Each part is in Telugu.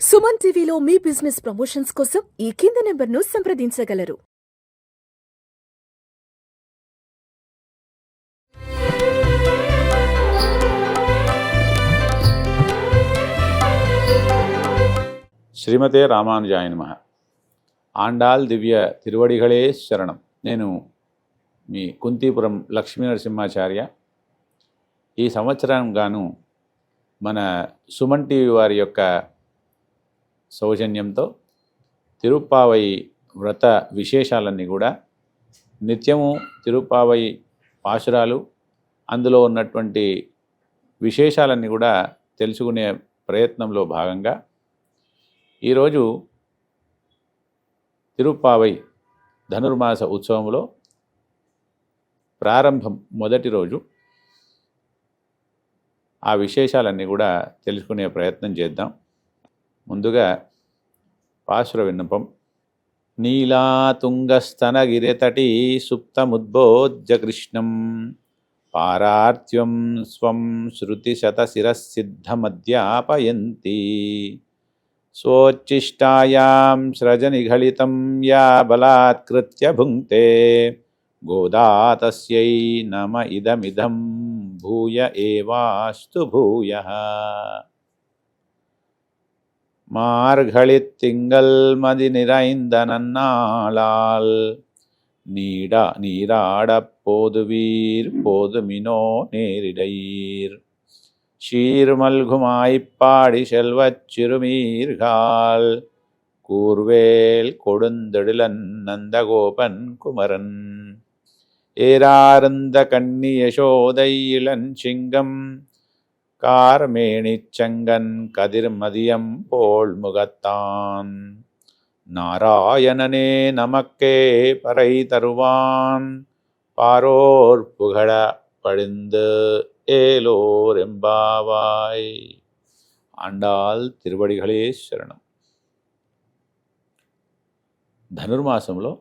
సుమన్ టీవీలో మీ బిజినెస్ ప్రమోషన్స్ కోసం ఈ కింది నెంబర్ను సంప్రదించగలరు. శ్రీమతే రామానుజాయ నమః. ఆండాల్ దివ్య తిరువడిగళే శరణం. నేను మీ కుంతీపురం లక్ష్మీ నరసింహాచార్య. ఈ సంవత్సరం గాను మన సుమన్ టీవీ వారి యొక్క సౌజన్యంతో తిరుప్పావై వ్రత విశేషాలన్నీ కూడా నిత్యము తిరుప్పావై పాశురాలు అందులో ఉన్నటువంటి విశేషాలన్నీ కూడా తెలుసుకునే ప్రయత్నంలో భాగంగా ఈరోజు తిరుప్పావై ధనుర్మాస ఉత్సవంలో ప్రారంభం మొదటి రోజు. ఆ విశేషాలన్నీ కూడా తెలుసుకునే ప్రయత్నం చేద్దాం. ముందుగా పాశుర విన్నపం. నీలాతుంగస్తనగిరితటీ సుప్తముద్బోధ్య కృష్ణం పారార్త్యం స్వం శృతిశతశిరసిద్ధమధ్యాపయంతి స్వోచ్ఛిష్టాయాం స్రజనిఘళితం యా బలాత్కృత్య భుంక్తే గోదా తస్యై నమ ఇదమిదం భూయ ఏవాస్తు భూయః. மார்கழித்திங்கள் மதி நிறைந்த நன்னாளால் நீராடப் போதுவீர் போதுமினோ நேரிடையீர் சீர்மல்குமாய்ப்பாடி செல்வச் சிறுமீர்கால் கூர்வேல் கொடுந்தெழிலன் நந்தகோபன் குமரன் ஏரார்ந்த கண்ணி யசோதை இளஞ்சிங்கம் கார்மேணிச்சங்கன் கதிர்மதியம் போல் முகத்தான் நாராயணனே நமக்கே பறை தருவான் பாரோர் புகழ பழிந்து ஏலோர் எம்பாவாய். ఆండాల్ తిరువడిగళే శరణం. ధనుర్మాసంలో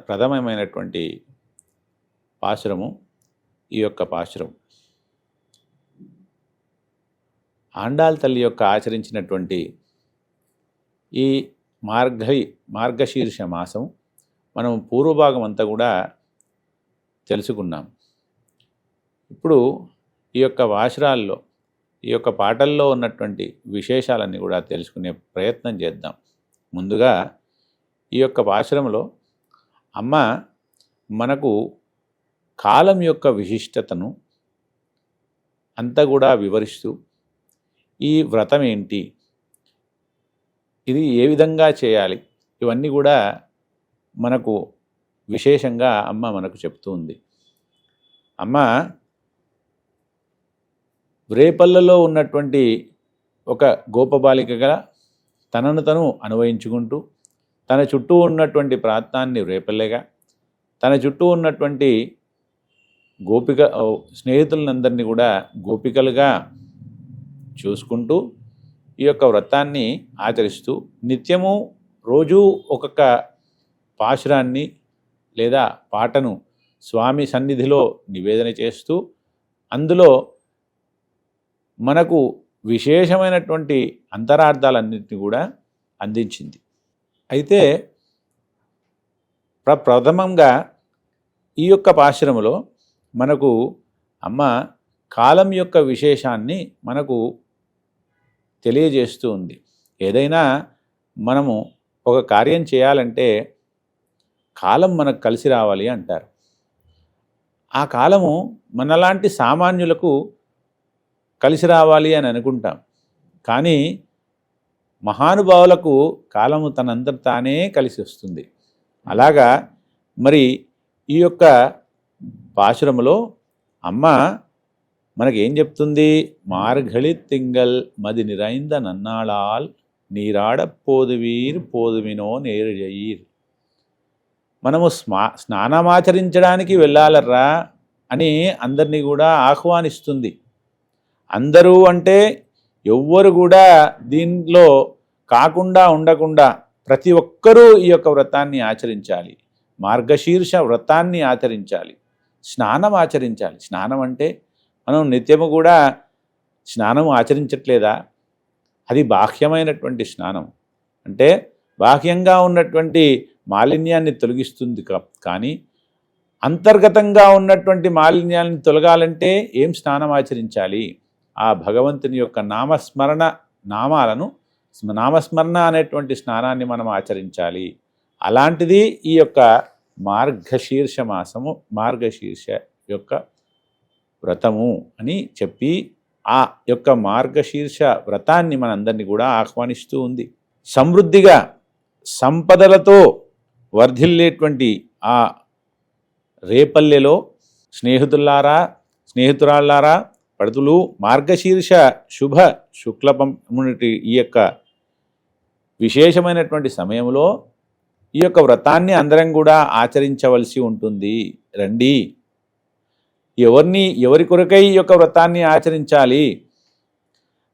ప్రథమమైనటువంటి పాశురము ఈ యొక్క పాశురం. ఆండాల్ తల్లి యొక్క ఆచరించినటువంటి ఈ మార్గశీర్ష మాసం మనం పూర్వభాగం అంతా కూడా తెలుసుకున్నాం. ఇప్పుడు ఈ యొక్క పాశురాల్లో ఈ యొక్క పాటల్లో ఉన్నటువంటి విశేషాలన్నీ కూడా తెలుసుకునే ప్రయత్నం చేద్దాం. ముందుగా ఈ యొక్క పాశురంలో అమ్మ మనకు కాలం యొక్క విశిష్టతను అంతా కూడా వివరిస్తూ ఈ వ్రతం ఏంటి, ఇది ఏ విధంగా చేయాలి, ఇవన్నీ కూడా మనకు విశేషంగా అమ్మ మనకు చెప్తూ ఉంది. అమ్మ రేపల్లలో ఉన్నటువంటి ఒక గోపబాలికగా తనను తను అనుభవించుకుంటూ తన చుట్టూ ఉన్నటువంటి ప్రాంతాన్ని రేపల్లెగా, తన చుట్టూ ఉన్నటువంటి గోపిక స్నేహితులందరినీ కూడా గోపికలుగా చూసుకుంటూ ఈ యొక్క వ్రతాన్ని ఆచరిస్తూ నిత్యము రోజు ఒక్కొక్క పాశురాన్ని లేదా పాటను స్వామి సన్నిధిలో నివేదన చేస్తూ అందులో మనకు విశేషమైనటువంటి అంతరార్థాలన్నింటినీ కూడా అందించింది. అయితే ప్రథమంగా ఈ యొక్క పాశురములో మనకు అమ్మ కాలం యొక్క విశేషాన్ని మనకు తెలియజేస్తూ ఉంది. ఏదైనా మనము ఒక కార్యం చేయాలంటే కాలం మనకు కలిసి రావాలి అంటారు. ఆ కాలము మనలాంటి సామాన్యులకు కలిసి రావాలి అని అనుకుంటాం. కానీ మహానుభావులకు కాలము తనంతట తానే కలిసి వస్తుంది. అలాగా మరి ఈ యొక్క పాశురములో అమ్మ మనకేం చెప్తుంది? మార్గళి తింగల్ మది నిరైంద నన్నాళాల్ నీరాడ పోదువీర్ పోదుమినో నేరు జయీర్. మనము స్నానమాచరించడానికి వెళ్ళాలర్రా అని అందరినీ కూడా ఆహ్వానిస్తుంది. అందరూ అంటే ఎవ్వరు కూడా దీనిలో కాకుండా ఉండకుండా ప్రతి ఒక్కరూ ఈ యొక్క వ్రతాన్ని ఆచరించాలి. మార్గశీర్ష వ్రతాన్ని ఆచరించాలి, స్నానం ఆచరించాలి. స్నానం అంటే మనం నిత్యము కూడా స్నానం ఆచరించట్లేదా? అది బాహ్యమైనటువంటి స్నానం. అంటే బాహ్యంగా ఉన్నటువంటి మాలిన్యాన్ని తొలగిస్తుంది కానీ అంతర్గతంగా ఉన్నటువంటి మాలిన్యాన్ని తొలగాలంటే ఏం స్నానం ఆచరించాలి? ఆ భగవంతుని యొక్క నామస్మరణ అనేటువంటి స్నానాన్ని మనం ఆచరించాలి. అలాంటిది ఈ యొక్క మార్గశీర్ష మాసము, మార్గశీర్ష యొక్క వ్రతము అని చెప్పి ఆ యొక్క మార్గశీర్ష వ్రతాన్ని మనందరినీ కూడా ఆహ్వానిస్తూ ఉంది. సమృద్ధిగా సంపదలతో వర్ధిల్లేటువంటి ఆ రేపల్లెలో స్నేహితురాళ్ళారా పడుతులు మార్గశీర్ష శుభ శుక్లపమునిటి ఈ యొక్క విశేషమైనటువంటి సమయంలో ఈ యొక్క వ్రతాన్ని అందరం కూడా ఆచరించవలసి ఉంటుంది. రండి. ఎవరి కొరకై ఈ యొక్క వ్రతాన్ని ఆచరించాలి?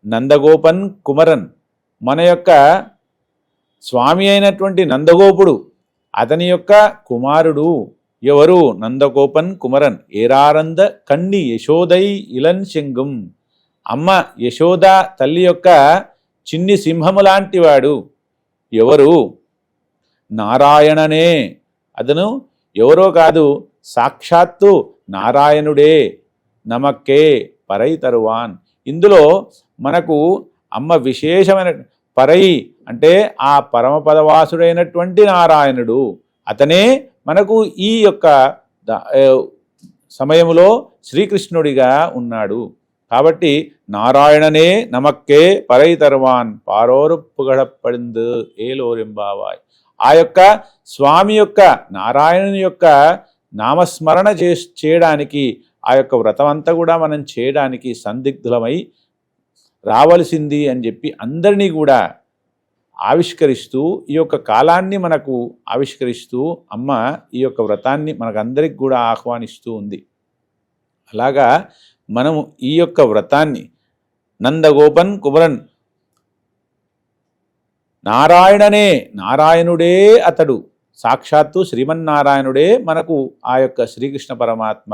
నందగోపన్ కుమరన్, మన యొక్క స్వామి అయినటువంటి నందగోపుడు, అతని యొక్క కుమారుడు ఎవరు? నందగోపన్ కుమరన్. ఏరారంద కన్ని యశోదై ఇలన్ శంగుం, అమ్మ యశోద తల్లి యొక్క చిన్ని సింహము లాంటివాడు ఎవరు? నారాయణనే. అతను ఎవరో కాదు, సాక్షాత్తు నారాయణుడే. నమక్కే పరై తరువాన్. ఇందులో మనకు అమ్మ విశేషమైన పరై అంటే ఆ పరమపదవాసుడైనటువంటి నారాయణుడు, అతనే మనకు ఈ యొక్క సమయంలో శ్రీకృష్ణుడిగా ఉన్నాడు. కాబట్టి నారాయణనే నమక్కే పరై తరువాన్ పారోరుప్పుగడపడింది ఏలోరింబావాయ్. ఆ యొక్క స్వామి యొక్క నారాయణుని యొక్క నామస్మరణ చేయడానికి, ఆ యొక్క వ్రతం అంతా కూడా మనం చేయడానికి సందిగ్ధులమై రావలసింది అని చెప్పి అందరినీ కూడా ఆవిష్కరిస్తూ, ఈ యొక్క కాలాన్ని మనకు ఆవిష్కరిస్తూ అమ్మ ఈ యొక్క వ్రతాన్ని మనకందరికి కూడా ఆహ్వానిస్తూ ఉంది. అలాగా మనము ఈ యొక్క వ్రతాన్ని నందగోపన్ కుమరన్ నారాయణుడే అతడు, సాక్షాత్తు శ్రీమన్నారాయణుడే మనకు ఆ యొక్క శ్రీకృష్ణ పరమాత్మ.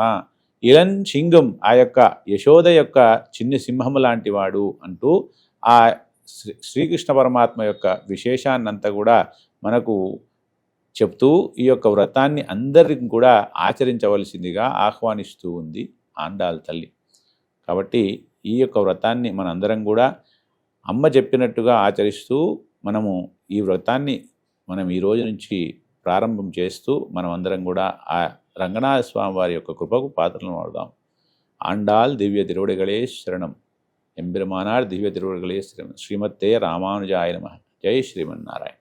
ఇలన్ సింగం, ఆ యొక్క యశోద యొక్క చిన్ని సింహము లాంటి వాడు అంటూ ఆ శ్రీకృష్ణ పరమాత్మ యొక్క విశేషాన్నంతా కూడా మనకు చెప్తూ ఈ యొక్క వ్రతాన్ని అందరికీ కూడా ఆచరించవలసిందిగా ఆహ్వానిస్తూ ఉంది ఆండాల్ తల్లి. కాబట్టి ఈ యొక్క వ్రతాన్ని మనందరం కూడా అమ్మ చెప్పినట్టుగా ఆచరిస్తూ మనము ఈ వ్రతాన్ని ఈ రోజు నుంచి ప్రారంభం చేస్తూ మనం అందరం కూడా ఆ రంగనాథ స్వామి వారి యొక్క కృపకు పాత్రలను వాడదాం. ఆండాల్ దివ్య తిరువడిகளே శరణం. எம்பெருமானார் திவ்ய திருவர்களே ஸ்ரீமத்தே ராமானுஜாய நமः. ஜெய் ஸ்ரீமன்னாராயண.